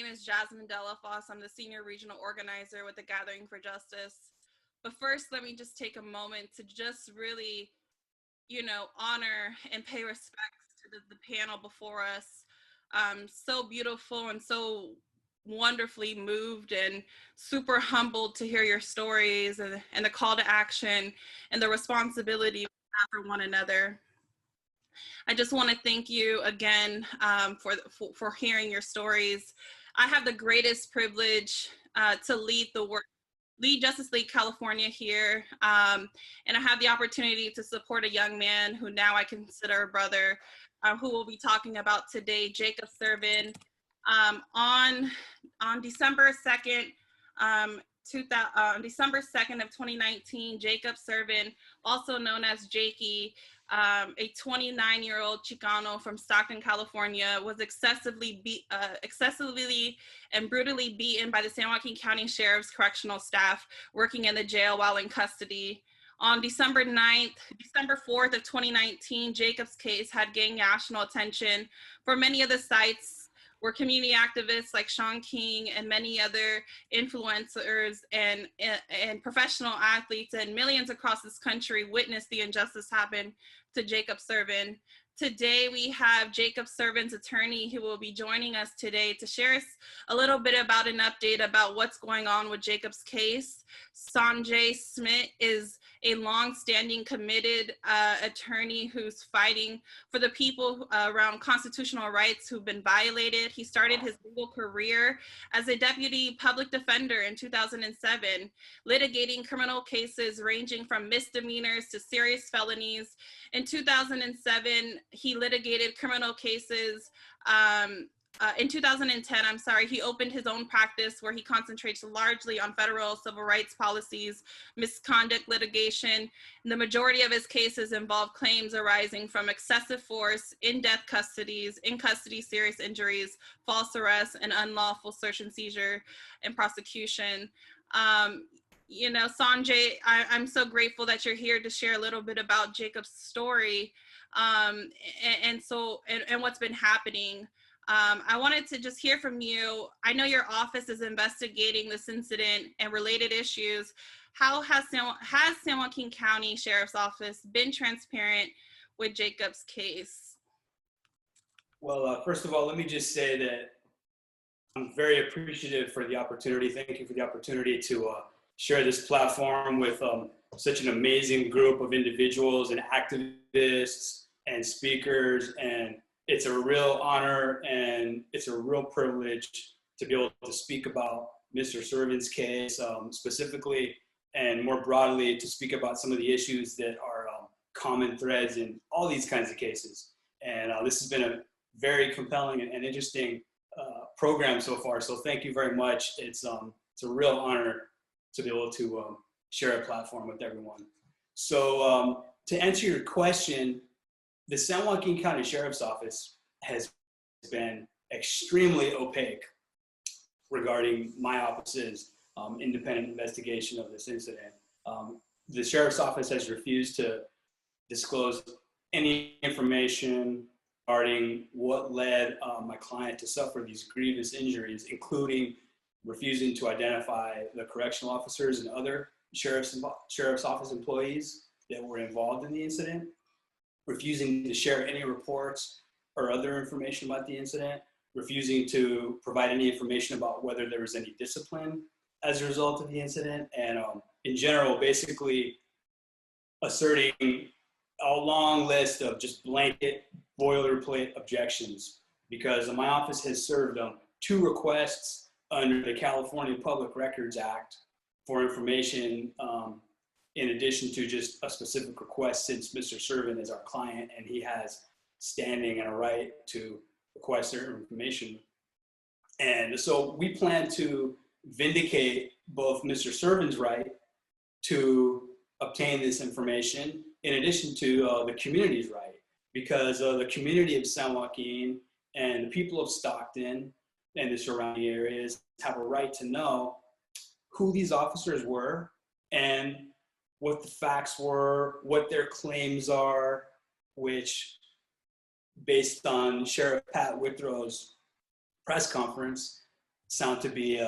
name is Jasmine Delafosse. I'm the Senior Regional Organizer with the Gathering for Justice. But first, let me just take a moment to just really, honor and pay respects to the panel before us. So beautiful and so wonderfully moved and super humbled to hear your stories and the call to action and the responsibility we have for one another. I just want to thank you again for hearing your stories. I have the greatest privilege to lead Justice League California here, and I have the opportunity to support a young man who now I consider a brother, who we'll be talking about today, Jacob Servin. On December 2nd, December 2nd of 2019, Jacob Servin, also known as Jaykie, a 29-year-old Chicano from Stockton, California, was excessively and brutally beaten by the San Joaquin County Sheriff's Correctional Staff working in the jail while in custody. On December 4th of 2019, Jacob's case had gained national attention for many of the sites where community activists like Shaun King and many other influencers and professional athletes and millions across this country witnessed the injustice happen to Jacob Servin. Today, we have Jacob Servin's attorney who will be joining us today to share us a little bit about an update about what's going on with Jacob's case. Sanjay Smith is a long-standing committed attorney who's fighting for the people around constitutional rights who've been violated. He started his legal career as a deputy public defender in 2007, litigating criminal cases ranging from misdemeanors to serious felonies. In 2007, he litigated criminal cases. In 2010, he opened his own practice where he concentrates largely on federal civil rights policies, misconduct litigation. And the majority of his cases involve claims arising from excessive force, in-depth custodies, in-custody serious injuries, false arrests, and unlawful search and seizure and prosecution. Sanjay, I'm so grateful that you're here to share a little bit about Jacob's story and what's been happening. I wanted to just hear from you. I know your office is investigating this incident and related issues. How has San Joaquin County Sheriff's Office been transparent with Jacob's case? Well, first of all, let me just say that I'm very appreciative for the opportunity. Thank you for the opportunity to share this platform with such an amazing group of individuals and activists and speakers. And it's a real honor and it's a real privilege to be able to speak about Mr. Servin's case specifically, and more broadly to speak about some of the issues that are common threads in all these kinds of cases. And this has been a very compelling and interesting program so far. So thank you very much. It's a real honor to be able to share a platform with everyone. So to answer your question, the San Joaquin County Sheriff's Office has been extremely opaque regarding my office's independent investigation of this incident. The Sheriff's Office has refused to disclose any information regarding what led my client to suffer these grievous injuries, including refusing to identify the correctional officers and other Sheriff's Office employees that were involved in the incident, refusing to share any reports or other information about the incident, refusing to provide any information about whether there was any discipline as a result of the incident, and in general, basically asserting a long list of just blanket boilerplate objections, because my office has served 2 requests under the California Public Records Act for information in addition to just a specific request, since Mr. Servin is our client and he has standing and a right to request their information. And so we plan to vindicate both Mr. Servin's right to obtain this information in addition to the community's right, because the community of San Joaquin and the people of Stockton and the surrounding areas have a right to know who these officers were and what the facts were, what their claims are, which, based on Sheriff Pat Withrow's press conference, sound to be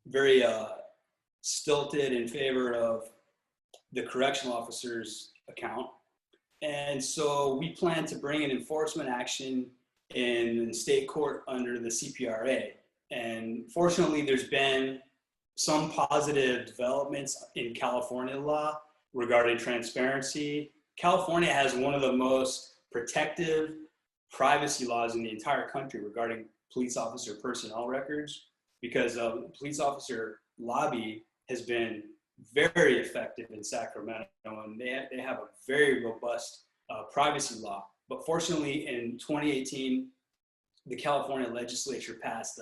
very stilted in favor of the correctional officer's account. And so we plan to bring an enforcement action in state court under the CPRA. And fortunately, there's been some positive developments in California law regarding transparency. California has one of the most protective privacy laws in the entire country regarding police officer personnel records, because the police officer lobby has been very effective in Sacramento, and they have a very robust privacy law. But fortunately, in 2018, the California legislature passed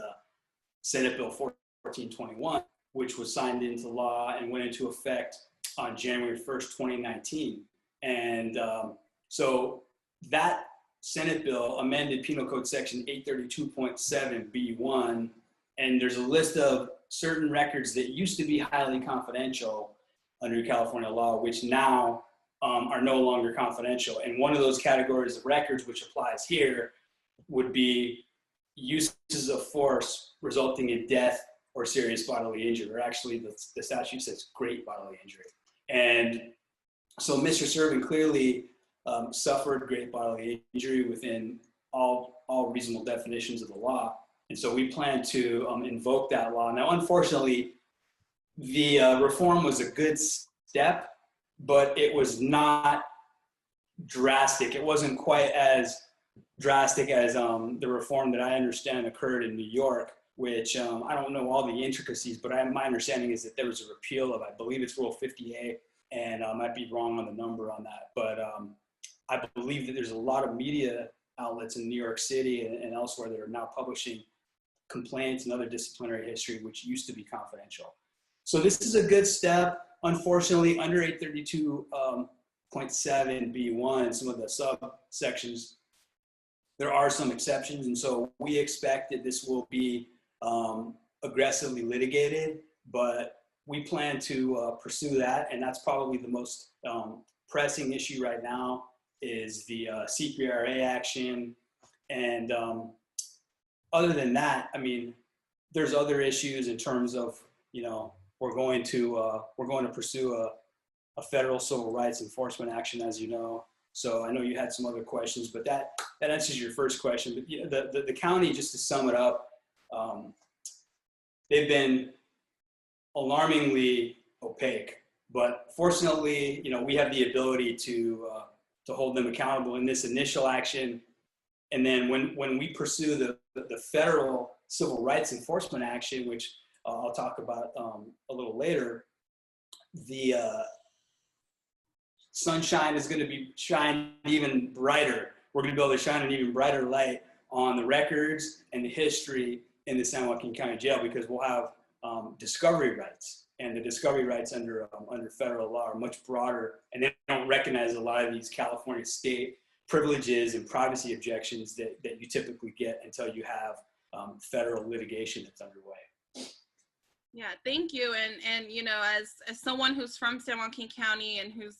Senate Bill 1421, which was signed into law and went into effect on January 1st, 2019. And so that Senate bill amended Penal Code Section 832.7B1, and there's a list of certain records that used to be highly confidential under California law, which now are no longer confidential. And one of those categories of records, which applies here, would be uses of force resulting in death or serious bodily injury, or actually the statute says great bodily injury. And so Mr. Servin clearly suffered great bodily injury within all reasonable definitions of the law. And so we plan to invoke that law. Now, unfortunately, the reform was a good step, but it was not drastic. It wasn't quite as drastic as the reform that I understand occurred in New York, which I don't know all the intricacies, but my understanding is that there was a repeal of, I believe it's Rule 58, and I might be wrong on the number on that. But I believe that there's a lot of media outlets in New York City and elsewhere that are now publishing complaints and other disciplinary history, which used to be confidential. So this is a good step. Unfortunately, under 832.7B1, some of the subsections, there are some exceptions. And so we expect that this will be aggressively litigated, but we plan to pursue that. And that's probably the most pressing issue right now is the CPRA action. And other than that, I mean, there's other issues in terms of, you know, we're going to pursue a federal civil rights enforcement action, as you know. So I know you had some other questions, but that answers your first question. But you know, the county, just to sum it up, they've been alarmingly opaque. But fortunately, you know, we have the ability to hold them accountable in this initial action. And then when we pursue the federal civil rights enforcement action, which I'll talk about a little later, the sunshine is going to be shined even brighter. We're going to be able to shine an even brighter light on the records and the history in the San Joaquin County Jail, because we'll have discovery rights, and the discovery rights under federal law are much broader, and they don't recognize a lot of these California state privileges and privacy objections that you typically get until you have federal litigation that's underway. Yeah, thank you. And you know, as someone who's from San Joaquin County and who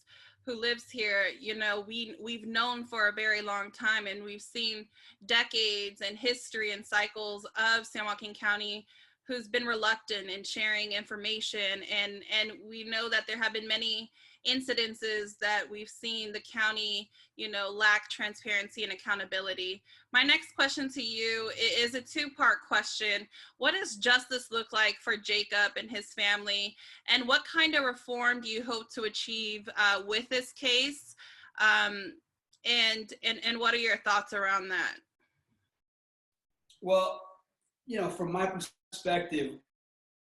lives here, you know, we've known for a very long time, and we've seen decades and history and cycles of San Joaquin County who's been reluctant in sharing information, and we know that there have been many incidences that we've seen the county, you know, lack transparency and accountability. My next question to you is a two-part question. What does justice look like for Jacob and his family, and what kind of reform do you hope to achieve with this case, and what are your thoughts around that? Well, you know, from my perspective,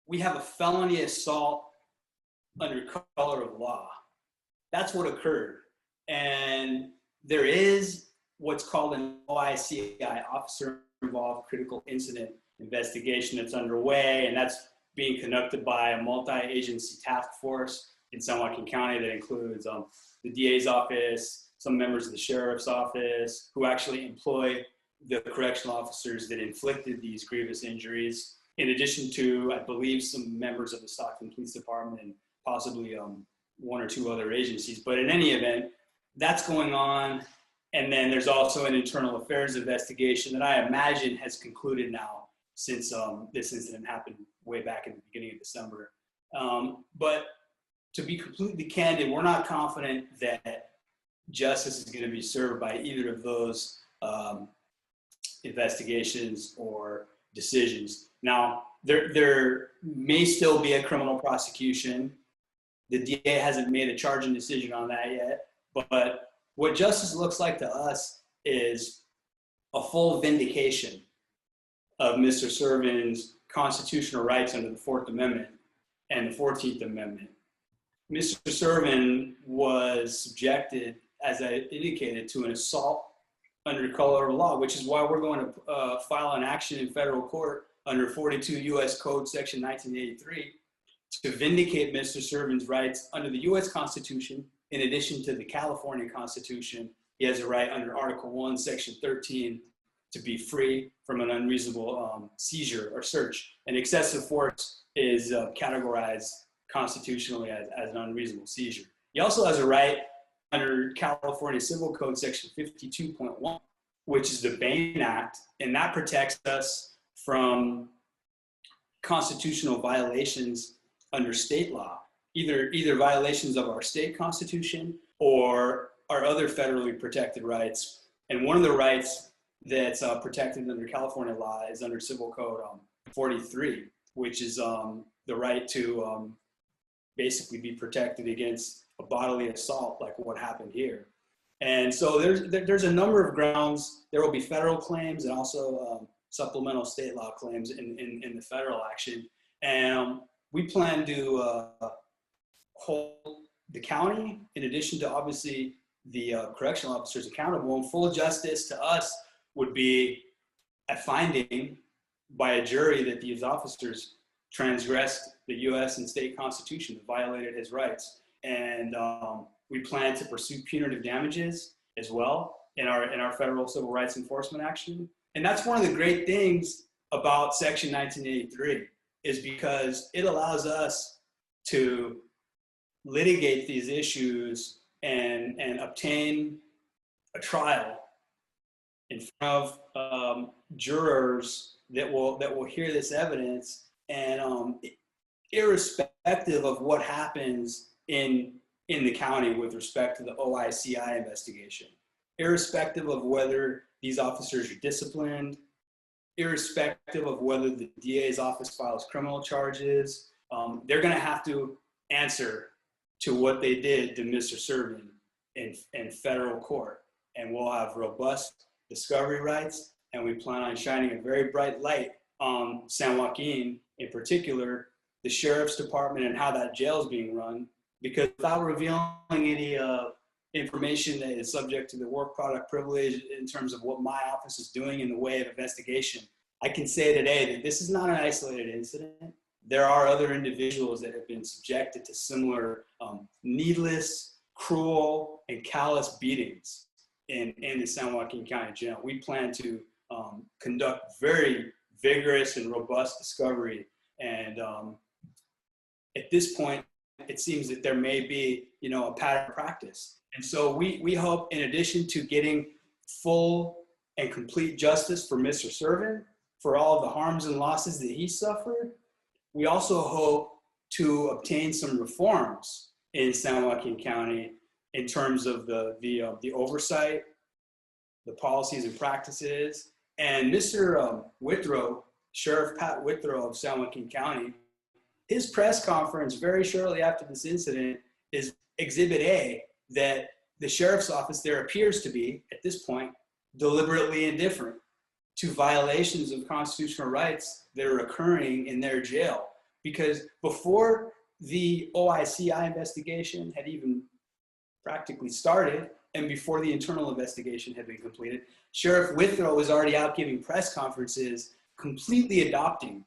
we have a felony assault under color of law. That's what occurred. And there is what's called an OICI, Officer Involved Critical Incident Investigation, that's underway, and that's being conducted by a multi-agency task force in San Joaquin County that includes the DA's office, some members of the sheriff's office, who actually employ the correctional officers that inflicted these grievous injuries, in addition to, I believe, some members of the Stockton Police Department and possibly one or two other agencies. But in any event, that's going on. And then there's also an internal affairs investigation that I imagine has concluded now. since this incident happened way back in the beginning of December. But to be completely candid, we're not confident that justice is going to be served by either of those investigations or decisions. Now, there may still be a criminal prosecution. The DA hasn't made a charging decision on that yet, but what justice looks like to us is a full vindication of Mr. Servin's constitutional rights under the Fourth Amendment and the 14th Amendment. Mr. Servin was subjected, as I indicated, to an assault under color of law, which is why we're going to file an action in federal court under 42 U.S. Code Section 1983 to vindicate Mr. Servin's rights under the U.S. Constitution. In addition to the California Constitution, he has a right under Article 1, Section 13 to be free from an unreasonable seizure or search. And excessive force is categorized constitutionally as an unreasonable seizure. He also has a right under California Civil Code Section 52.1, which is the Bain Act, and that protects us from constitutional violations under state law, either violations of our state constitution or our other federally protected rights. And one of the rights that's protected under California law is under Civil Code 43, which is the right to basically be protected against a bodily assault like what happened here. And so there's a number of grounds. There will be federal claims and also supplemental state law claims in the federal action. And we plan to hold the county, in addition to obviously the correctional officers, accountable. And full justice to us would be a finding by a jury that these officers transgressed the U.S. and state constitution, that violated his rights. And we plan to pursue punitive damages as well in our federal civil rights enforcement action. And that's one of the great things about Section 1983, is because it allows us to litigate these issues and obtain a trial in front of jurors that will hear this evidence, and irrespective of what happens in the county with respect to the OICI investigation, irrespective of whether these officers are disciplined, irrespective of whether the DA's office files criminal charges, they're going to have to answer to what they did to Mr. Servin in federal court. And we'll have robust discovery rights, and we plan on shining a very bright light on San Joaquin, in particular, the sheriff's department and how that jail is being run, because without revealing any information that is subject to the work product privilege in terms of what my office is doing in the way of investigation, I can say today that this is not an isolated incident. There are other individuals that have been subjected to similar needless, cruel, and callous beatings in the San Joaquin County Jail. We plan to conduct very vigorous and robust discovery. And at this point, it seems that there may be, a pattern of practice. And so we hope, in addition to getting full and complete justice for Mr. Servin, for all of the harms and losses that he suffered, we also hope to obtain some reforms in San Joaquin County in terms of the oversight, the policies and practices. And Mr. Withrow, Sheriff Pat Withrow of San Joaquin County, his press conference very shortly after this incident is Exhibit A, that the sheriff's office there appears to be, at this point, deliberately indifferent to violations of constitutional rights that are occurring in their jail. Because before the OICI investigation had even practically started, and before the internal investigation had been completed, Sheriff Withrow was already out giving press conferences, completely adopting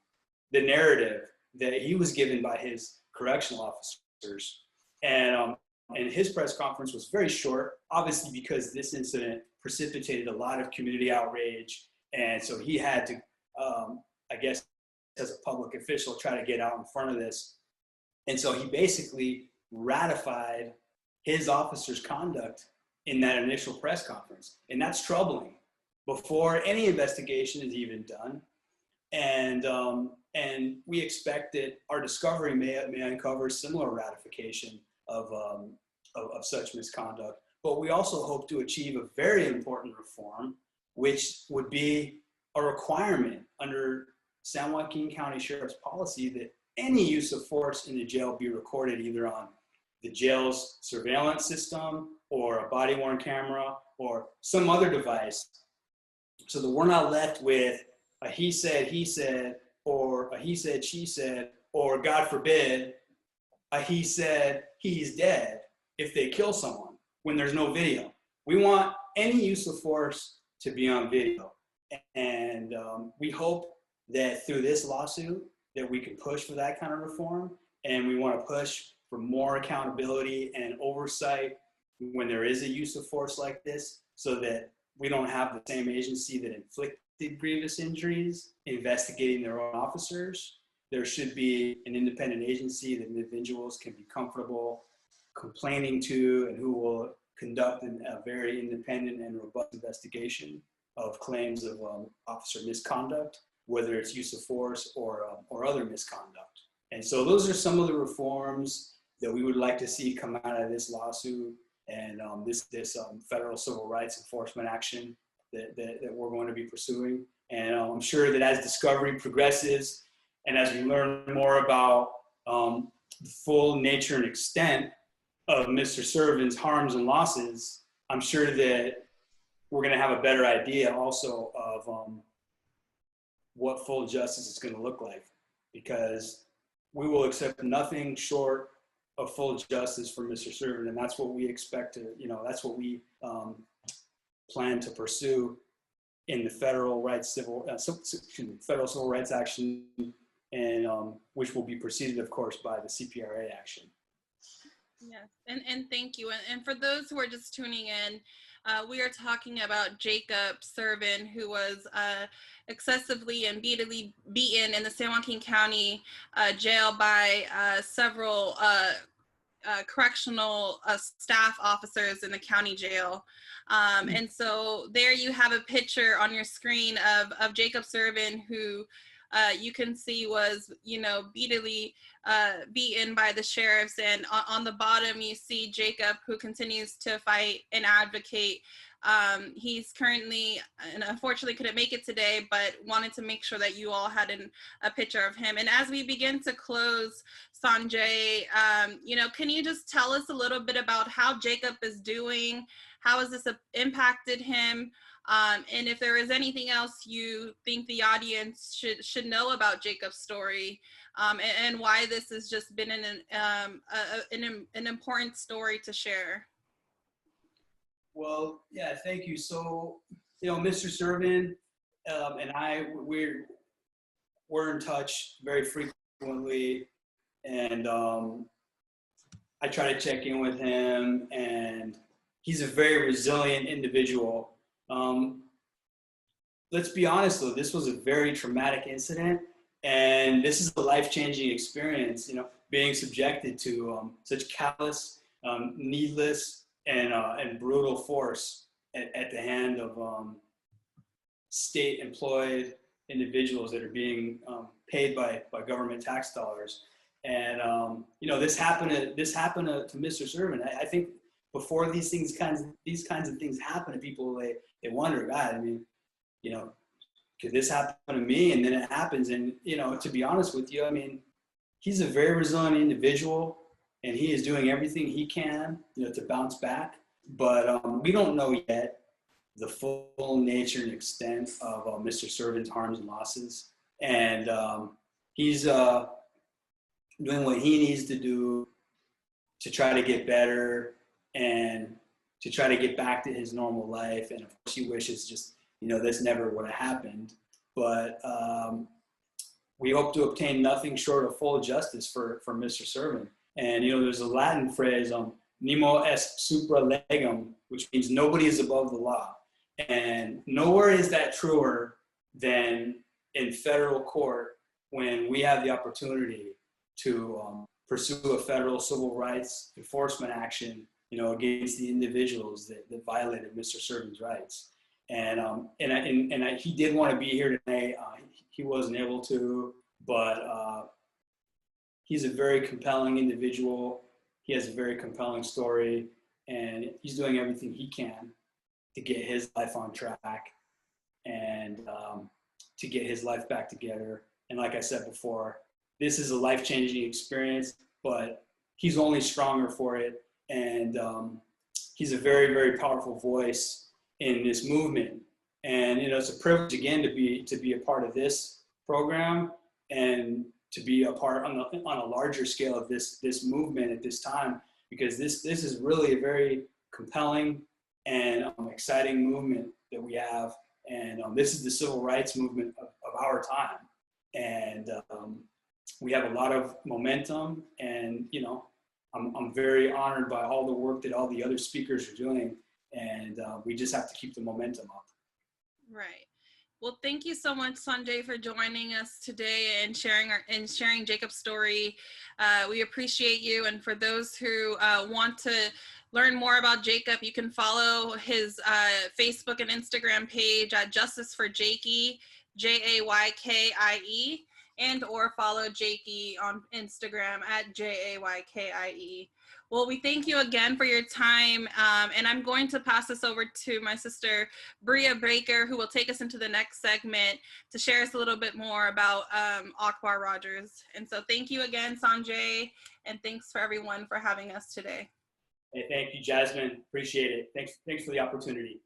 the narrative that he was given by his correctional officers. And his press conference was very short, obviously because this incident precipitated a lot of community outrage. And so he had to, I guess, as a public official, try to get out in front of this. And so he basically ratified his officer's conduct in that initial press conference. And that's troubling. Before any investigation is even done, And we expect that our discovery may uncover similar ratification of such misconduct. But we also hope to achieve a very important reform, which would be a requirement under San Joaquin County Sheriff's policy that any use of force in the jail be recorded either on the jail's surveillance system or a body-worn camera or some other device, so that we're not left with a he said, or a he said, she said, or God forbid, a he said, he's dead if they kill someone when there's no video. We want any use of force to be on video. And we hope that through this lawsuit that we can push for that kind of reform. And we want to push for more accountability and oversight when there is a use of force like this, so that we don't have the same agency that inflicted grievous injuries investigating their own officers. There should be an independent agency that individuals can be comfortable complaining to, and who will conduct a very independent and robust investigation of claims of officer misconduct, whether it's use of force or other misconduct. And so those are some of the reforms that we would like to see come out of this lawsuit and this federal civil rights enforcement action that we're going to be pursuing. And I'm sure that as discovery progresses and as we learn more about the full nature and extent of Mr. Servin's harms and losses, I'm sure that we're going to have a better idea also of what full justice is going to look like, because we will accept nothing short of full justice for Mr. Servin, and that's what we expect to, that's what we plan to pursue in the federal civil rights action, and which will be preceded, of course, by the CPRA action. Yes, and thank you. And for those who are just tuning in, we are talking about Jacob Servin, who was excessively and beaten in the San Joaquin County jail by several correctional staff officers in the county jail. And so there you have a picture on your screen of Jacob Servin, who you can see was, beaten by the sheriffs. And on the bottom, you see Jacob, who continues to fight and advocate. He's currently, and unfortunately couldn't make it today, but wanted to make sure that you all had a picture of him. And as we begin to close, Sanjay, can you just tell us a little bit about how Jacob is doing? How has this impacted him? And if there is anything else you think the audience should know about Jacob's story, and why this has just been an important story to share. Well, yeah, thank you. So, Mr. Servin and I, we're in touch very frequently, and I try to check in with him, and he's a very resilient individual. Let's be honest, though, this was a very traumatic incident, and this is a life-changing experience, being subjected to such callous, needless, and brutal force at the hand of state-employed individuals that are being paid by government tax dollars. And this happened to Mr. Servin. I think before these kinds of things happen to people, they wonder, God, could this happen to me? And then it happens. And, to be honest with you, he's a very resilient individual, and he is doing everything he can, to bounce back. But we don't know yet the full nature and extent of Mr. Servin's harms and losses. And he's doing what he needs to do to try to get better and to try to get back to his normal life. And of course he wishes just, this never would have happened. But we hope to obtain nothing short of full justice for Mr. Servin. And, there's a Latin phrase, nemo est supra legem, which means nobody is above the law. And nowhere is that truer than in federal court when we have the opportunity to pursue a federal civil rights enforcement action, against the individuals that violated Mr. Servin's rights. And he did want to be here today. he wasn't able to, but he's a very compelling individual. He has a very compelling story, and he's doing everything he can to get his life on track and to get his life back together. And like I said before, this is a life-changing experience, but he's only stronger for it. And he's a very, very powerful voice in this movement. And, you know, it's a privilege again to be a part of this program and to be a part on a larger scale of this movement at this time, because this is really a very compelling and exciting movement that we have. And this is the civil rights movement of our time. And we have a lot of momentum, and, you know, I'm very honored by all the work that all the other speakers are doing, and we just have to keep the momentum up. Right. Well, thank you so much, Sanjay, for joining us today and sharing Jacob's story. We appreciate you. And for those who want to learn more about Jacob, you can follow his Facebook and Instagram page at Justice for Jaykie, Jaykie, and or follow Jaykie on Instagram at Jaykie. Well, we thank you again for your time, and I'm going to pass this over to my sister, Bria Baker, who will take us into the next segment to share us a little bit more about Akbar Rogers. And so thank you again, Sanjay, and thanks for everyone for having us today. Hey, thank you, Jasmine. Appreciate it. Thanks for the opportunity.